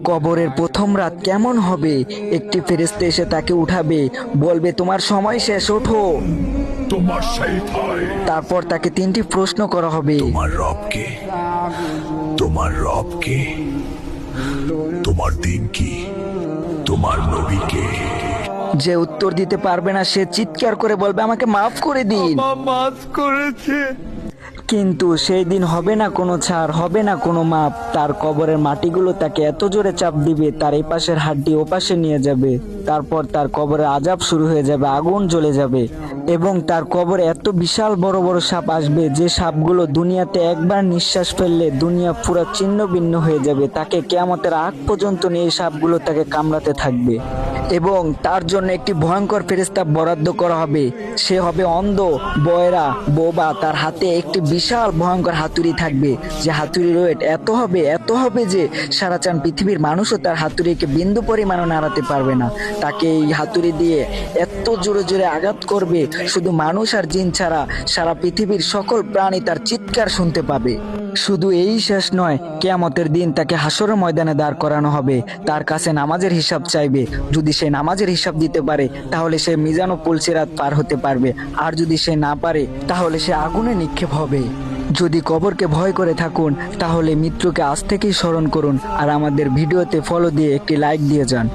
কবরের প্রথম রাত কেমন হবে? একটি ফেরেশতা এসে তাকে উঠাবে, বলবে তোমার সময় শেষ, ওঠো। তোমার সেইটাই। তারপর তাকে তিনটি প্রশ্ন করা হবে। তোমার রব কে? তোমার রব কে? তোমার দিন কি? তোমার নবী কে? যে উত্তর দিতে পারবে না সে চিৎকার করে বলবে আমাকে মাফ করে দিন। মাফ করেছে। কিন্তু সেই দিন হবে না কোনো ছাড়, হবে না কোনো মাপ। তার কবরের মাটিগুলো তাকে এত জোরে চাপ দিবে, তার এই পাশের হাড্ডি ও পাশে নিয়ে যাবে। তারপর তার কবরে আযাব শুরু হয়ে যাবে, আগুন জ্বলে যাবে। এবং তার কবরে এত বিশাল বড় বড় সাপ আসবে, যে সাপগুলো দুনিয়াতে একবার নিঃশ্বাস ফেললে দুনিয়া পুরো ছিন্ন ভিন্ন হয়ে যাবে। তাকে কিয়ামতের আগ পর্যন্ত নিয়ে এই সাপগুলো তাকে কামড়াতে থাকবে। এবং তার জন্য একটি ভয়ঙ্কর ফেরেশতা বরাদ্দ করা হবে। সে হবে অন্ধ, বয়রা, বোবা। তার হাতে একটি বিশাল ভয়ঙ্কর হাতুড়ি থাকবে, যে হাতুড়ির ওয়েট এত হবে যে সারা চান পৃথিবীর মানুষও তার হাতুড়িকে বিন্দু পরিমাণও নাড়াতে পারবে না। তাকে এই হাতুড়ি দিয়ে এত জোরে জোরে আঘাত করবে, শুধু মানুষ আর জিন ছাড়া সারা পৃথিবীর সকল প্রাণী তার চিৎকার শুনতে পাবে। শুধু এই শেষ নয়, কিয়ামতের দিন তাকে হাসরের ময়দানে দাঁড় করানো হবে। তার কাছে নামাজের হিসাব চাইবে। যদি সে নামাজের হিসাব দিতে পারে তাহলে সে মিজান ও পুলসিরাত পার হতে পারবে, আর যদি সে না পারে তাহলে সে আগুনে নিক্ষেপ হবে। যদি কবরকে ভয় করে থাকুন তাহলে মৃত্যুকে আজ থেকেই স্মরণ করুন, আর আমাদের ভিডিওতে ফলো দিয়ে একটি লাইক দিয়ে যান।